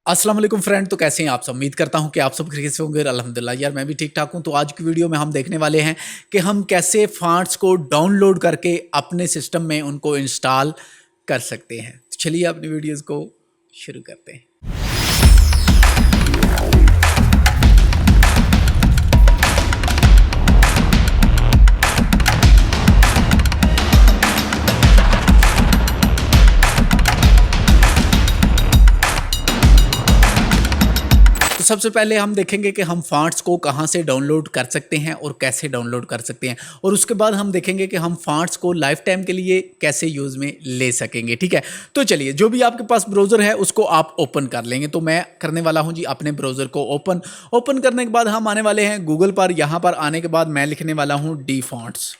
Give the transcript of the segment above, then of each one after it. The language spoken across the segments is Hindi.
अस्सलाम वालेकुम फ्रेंड। तो कैसे हैं आप सब? उम्मीद करता हूं कि आप सब खैरियत से होंगे। अल्हम्दुलिल्लाह यार, मैं भी ठीक ठाक हूं। तो आज की वीडियो में हम देखने वाले हैं कि हम कैसे फ़ॉन्ट्स को डाउनलोड करके अपने सिस्टम में उनको इंस्टॉल कर सकते हैं। तो चलिए अपनी वीडियोज़ को शुरू करते हैं। तो सबसे पहले हम देखेंगे कि हम फ़ॉन्ट्स को कहाँ से डाउनलोड कर सकते हैं और कैसे डाउनलोड कर सकते हैं, और उसके बाद हम देखेंगे कि हम फ़ॉन्ट्स को लाइफ टाइम के लिए कैसे यूज़ में ले सकेंगे। ठीक है, तो चलिए, जो भी आपके पास ब्राउज़र है उसको आप ओपन कर लेंगे। तो मैं करने वाला हूँ जी अपने ब्राउज़र को ओपन करने के बाद हम आने वाले हैं गूगल पर। यहाँ पर आने के बाद मैं लिखने वाला हूँ डी फॉन्ट्स।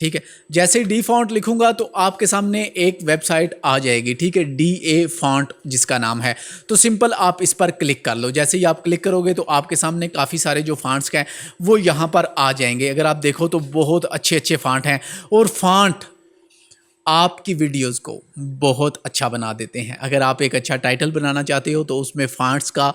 ठीक है, जैसे ही डी फॉन्ट लिखूंगा तो आपके सामने एक वेबसाइट आ जाएगी। ठीक है, डी ए फॉन्ट जिसका नाम है। तो सिंपल आप इस पर क्लिक कर लो। जैसे ही आप क्लिक करोगे तो आपके सामने काफ़ी सारे जो फॉन्ट्स हैं वो यहाँ पर आ जाएंगे। अगर आप देखो तो बहुत अच्छे अच्छे फॉन्ट हैं, और फॉन्ट आपकी वीडियोस को बहुत अच्छा बना देते हैं। अगर आप एक अच्छा टाइटल बनाना चाहते हो तो उसमें फ़ॉन्ट्स का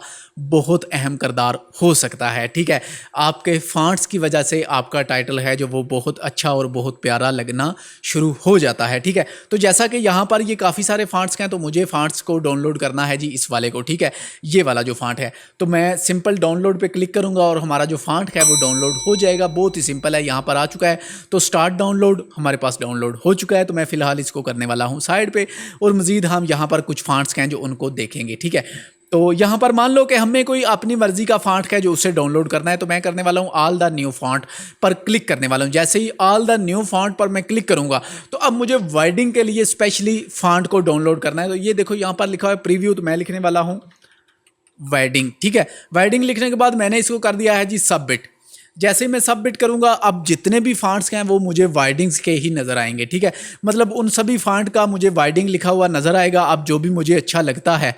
बहुत अहम किरदार हो सकता है। ठीक है, आपके फ़ॉन्ट्स की वजह से आपका टाइटल है जो वो बहुत अच्छा और बहुत प्यारा लगना शुरू हो जाता है। ठीक है, तो जैसा कि यहाँ पर ये काफ़ी सारे फ़ॉन्ट्स हैं, तो मुझे फ़ॉन्ट्स को डाउनलोड करना है जी इस वाले को। ठीक है, ये वाला जो फ़ॉन्ट है, तो मैं सिंपल डाउनलोड पे क्लिक करूँगा और हमारा जो फ़ॉन्ट है वो डाउनलोड हो जाएगा। बहुत ही सिंपल है, यहाँ पर आ चुका है। तो स्टार्ट डाउनलोड हमारे पास डाउनलोड हो चुका है। तो मैं फ़िलहाल इसको करने वाला हूँ साइड पे, और मज़ीद हम यहाँ पर कुछ फ़ॉन्ट्स हैं जो उनको देखेंगे। ठीक है, तो यहाँ पर मान लो कि हमें कोई अपनी मर्जी का फ़ॉन्ट है जो उसे डाउनलोड करना है, तो मैं करने वाला हूँ ऑल द न्यू फ़ॉन्ट पर क्लिक करने वाला हूँ। जैसे ही ऑल द न्यू फ़ॉन्ट पर मैं क्लिक करूँगा तो अब मुझे वर्डिंग के लिए स्पेशली फ़ॉन्ट को डाउनलोड करना है। तो ये देखो यहाँ पर लिखा हुआ है प्रीव्यू, तो मैं लिखने वाला हूँ वर्डिंग। ठीक है, वर्डिंग लिखने के बाद मैंने इसको कर दिया है जी सबमिट। जैसे ही मैं सबमिट करूंगा, अब जितने भी फॉन्ट्स हैं वो मुझे वाइडिंग्स के ही नज़र आएंगे। ठीक है, मतलब उन सभी फॉन्ट का मुझे वाइडिंग लिखा हुआ नज़र आएगा। अब जो भी मुझे अच्छा लगता है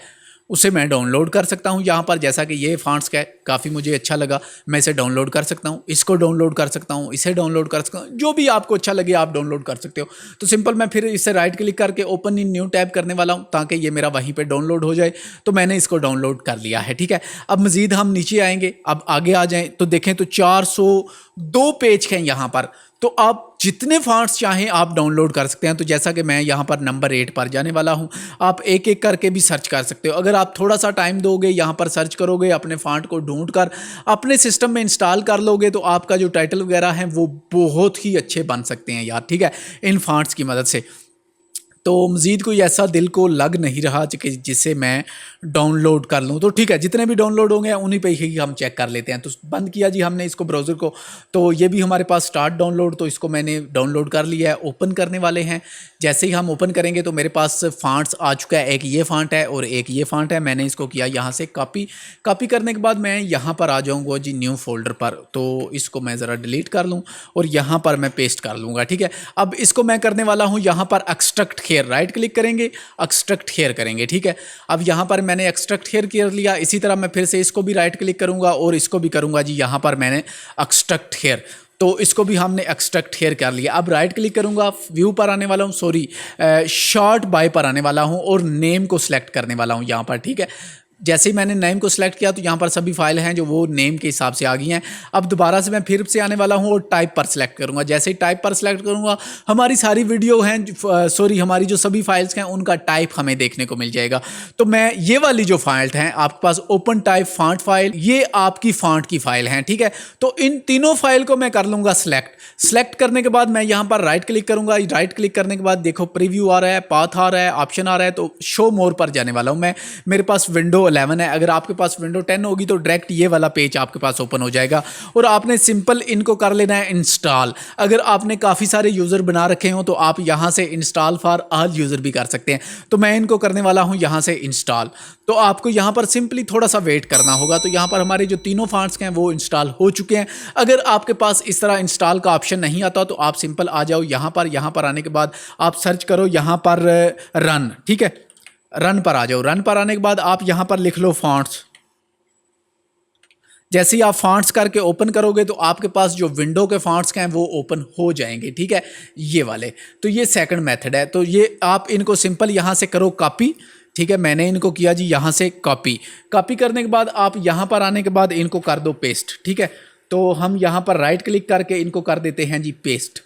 उसे मैं डाउनलोड कर सकता हूँ। यहाँ पर जैसा कि ये फॉन्ट्स का काफ़ी मुझे अच्छा लगा, मैं इसे डाउनलोड कर सकता हूँ, इसको डाउनलोड कर सकता हूँ, इसे डाउनलोड कर सकता हूँ। जो भी आपको अच्छा लगे आप डाउनलोड कर सकते हो। तो सिंपल मैं फिर इसे राइट क्लिक करके ओपन इन न्यू टैब करने वाला हूँ ताकि ये मेरा वहीं पर डाउनलोड हो जाए। तो मैंने इसको डाउनलोड कर लिया है। ठीक है, अब मज़ीद हम नीचे आएंगे, अब आगे आ जाएँ तो देखें तो 402 पेज हैं यहाँ पर। तो आप जितने फॉन्ट्स चाहें आप डाउनलोड कर सकते हैं। तो जैसा कि मैं यहाँ पर नंबर 8 पर जाने वाला हूँ, आप एक एक करके भी सर्च कर सकते हो। अगर आप थोड़ा सा टाइम दोगे, यहाँ पर सर्च करोगे, अपने फॉन्ट को ढूंढ कर अपने सिस्टम में इंस्टॉल कर लोगे, तो आपका जो टाइटल वगैरह है वो बहुत ही अच्छे बन सकते हैं यार। ठीक है, इन फॉन्ट्स की मदद से। तो मज़ीद कोई ऐसा दिल को लग नहीं रहा कि जिसे मैं डाउनलोड कर लूँ। तो ठीक है, जितने भी डाउनलोड होंगे उन्हीं पे ही हम चेक कर लेते हैं। तो बंद किया जी हमने इसको ब्राउज़र को। तो ये भी हमारे पास स्टार्ट डाउनलोड, तो इसको मैंने डाउनलोड कर लिया है। ओपन करने वाले हैं। जैसे ही हम ओपन करेंगे तो मेरे पास फ़ॉन्ट्स आ चुका है। एक ये फ़ॉन्ट है और एक ये फ़ॉन्ट है। मैंने इसको किया यहाँ से कॉपी करने के बाद मैं यहाँ पर आ जाऊँगा जी न्यू फोल्डर पर। तो इसको मैं ज़रा डिलीट कर लूँ और यहाँ पर मैं पेस्ट कर लूँगा। ठीक है, अब इसको मैं करने वाला हूँ यहाँ पर एक्सट्रैक्ट हेयर, राइट क्लिक करेंगे, एक्सट्रैक्ट हेयर करेंगे। ठीक है, अब यहाँ पर मैंने एक्सट्रैक्ट हेयर कर लिया। इसी तरह मैं फिर से इसको भी राइट क्लिक करूँगा और इसको भी करूँगा जी यहाँ पर मैंने एक्सट्रैक्ट हेयर। तो इसको भी हमने एक्सट्रैक्ट हेयर कर लिया। अब राइट क्लिक करूँगा, व्यू पर आने वाला हूँ, सॉरी शॉर्ट बाय पर आने वाला हूँ और नेम को सिलेक्ट करने वाला हूँ यहाँ पर। ठीक है, जैसे ही मैंने नेम को सिलेक्ट किया तो यहाँ पर सभी फाइल हैं जो वो नेम के हिसाब से आ गई हैं। अब दोबारा से मैं फिर से आने वाला हूँ और टाइप पर सिलेक्ट करूँगा। जैसे ही टाइप पर सिलेक्ट करूँगा हमारी सारी वीडियो हैं, सॉरी हमारी जो सभी फाइल्स हैं उनका टाइप हमें देखने को मिल जाएगा। तो मैं ये वाली जो फाइल हैं आपके पास ओपन टाइप फॉन्ट फाइल, ये आपकी फॉन्ट की फाइल हैं। ठीक है, तो इन तीनों फाइल को मैं कर लूँगा सेलेक्ट करने के बाद मैं यहाँ पर राइट क्लिक करूँगा। राइट क्लिक करने के बाद देखो प्रीव्यू आ रहा है, पाथ आ रहा है, ऑप्शन आ रहा है। तो शो मोर पर जाने वाला हूँ मैं। मेरे पास विंडो 11 है, अगर आपके पास विंडो 10 होगी तो डायरेक्ट ये वाला पेज आपके पास ओपन हो जाएगा और आपने सिंपल इनको कर लेना है इंस्टॉल। अगर आपने काफ़ी सारे यूज़र बना रखे हो तो आप यहाँ से इंस्टॉल फॉर ऑल यूज़र भी कर सकते हैं। तो मैं इनको करने वाला हूँ यहाँ से इंस्टॉल। तो आपको यहाँ पर सिंपली थोड़ा सा वेट करना होगा। तो यहाँ पर हमारे जो तीनों फॉन्ट्स हैं वो इंस्टॉल हो चुके हैं। अगर आपके पास इस तरह इंस्टॉल का ऑप्शन नहीं आता तो आप सिंपल आ जाओ यहाँ पर आने के बाद आप सर्च करो यहाँ पर रन। ठीक है, रन पर आ जाओ। रन पर आने के बाद आप यहां पर लिख लो फॉन्ट्स। जैसे ही आप फॉन्ट्स करके ओपन करोगे तो आपके पास जो विंडो के फॉन्ट्स हैं वो ओपन हो जाएंगे। ठीक है, ये वाले। तो ये सेकंड मेथड है। तो ये आप इनको सिंपल यहां से करो कॉपी। ठीक है, मैंने इनको किया जी यहाँ से कॉपी। कॉपी करने के बाद आप यहाँ पर आने के बाद इनको कर दो पेस्ट। ठीक है, तो हम यहाँ पर राइट क्लिक करके इनको कर देते हैं जी पेस्ट।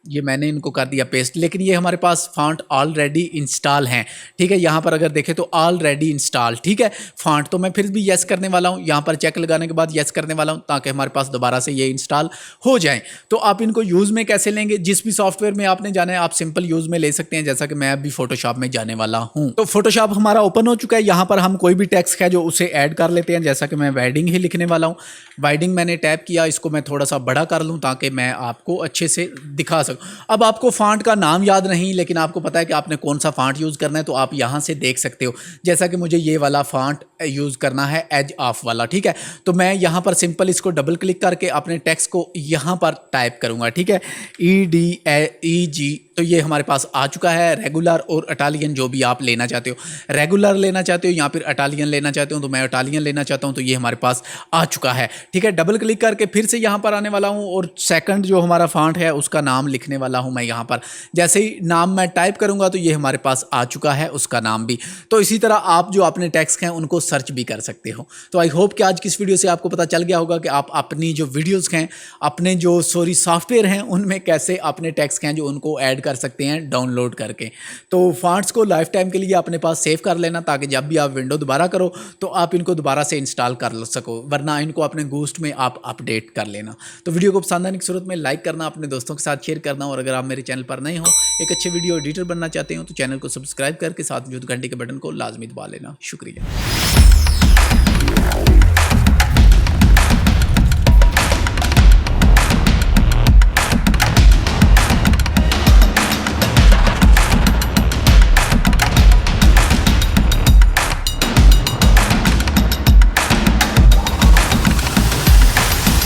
ये मैंने इनको कर दिया पेस्ट, लेकिन ये हमारे पास फॉन्ट ऑलरेडी इंस्टॉल हैं। ठीक है, यहाँ पर अगर देखें तो ऑलरेडी इंस्टॉल। ठीक है, फॉन्ट तो मैं फिर भी येस करने वाला हूँ, यहाँ पर चेक लगाने के बाद येस करने वाला हूँ ताकि हमारे पास दोबारा से ये इंस्टॉल हो जाए। तो आप इनको यूज़ में कैसे लेंगे, जिस भी सॉफ्टवेयर में आपने जाना है आप सिंपल यूज़ में ले सकते हैं, जैसा कि मैं अभी फोटोशॉप में जाने वाला हूँ। तो फोटोशॉप हमारा ओपन हो चुका है। यहाँ पर हम कोई भी टेक्स्ट है जो उसे ऐड कर लेते हैं, जैसा कि मैं वेडिंग ही लिखने वाला हूँ। वेडिंग मैंने टैप किया, इसको मैं थोड़ा सा बड़ा कर लूँ ताकि मैं आपको अच्छे से दिखा सकूँ। अब आपको फॉन्ट का नाम याद नहीं, लेकिन आपको पता है कि आपने कौन सा फॉन्ट यूज़ करना है, तो आप यहाँ से देख सकते हो। जैसा कि मुझे ये वाला फॉन्ट यूज़ करना है, एज ऑफ वाला। ठीक है, तो मैं यहाँ पर सिंपल इसको डबल क्लिक करके अपने टेक्स्ट को यहाँ पर टाइप करूँगा। ठीक है, EDEG, तो ये हमारे पास आ चुका है। रेगुलर और इटालियन जो भी आप लेना चाहते हो, रेगुलर लेना चाहते हो या फिर इटालियन लेना चाहते हो, तो मैं इटालियन लेना चाहता हूँ, तो ये हमारे पास आ चुका है। ठीक है, डबल क्लिक करके फिर से यहाँ पर आने वाला हूँ और सेकंड जो हमारा फॉन्ट है उसका नाम लिखने वाला हूँ मैं यहाँ पर। जैसे ही नाम मैं टाइप करूँगा तो ये हमारे पास आ चुका है, उसका नाम भी। तो इसी तरह आप जो अपने टेक्स्ट हैं उनको सर्च भी कर सकते हो। तो आई होप कि आज की इस वीडियो से आपको पता चल गया होगा कि आप अपनी जो वीडियोज़ हैं, अपने जो सॉफ्टवेयर हैं, उनमें कैसे अपने टेक्स्ट हैं जो उनको ऐड कर सकते हैं डाउनलोड करके। तो फॉन्ट्स को लाइफ टाइम के लिए अपने पास सेव कर लेना, ताकि जब भी आप विंडो दोबारा करो तो आप इनको दोबारा से इंस्टॉल कर सको, वरना इनको अपने गोस्ट में आप अपडेट कर लेना। तो वीडियो को पसंद आने की सूरत में लाइक करना, अपने दोस्तों के साथ शेयर करना, और अगर आप मेरे चैनल पर नए हो, एक अच्छे वीडियो एडिटर बनना चाहते हो, तो चैनल को सब्सक्राइब करके साथ मौजूद घंटे के बटन को लाजमी दबा लेना। शुक्रिया।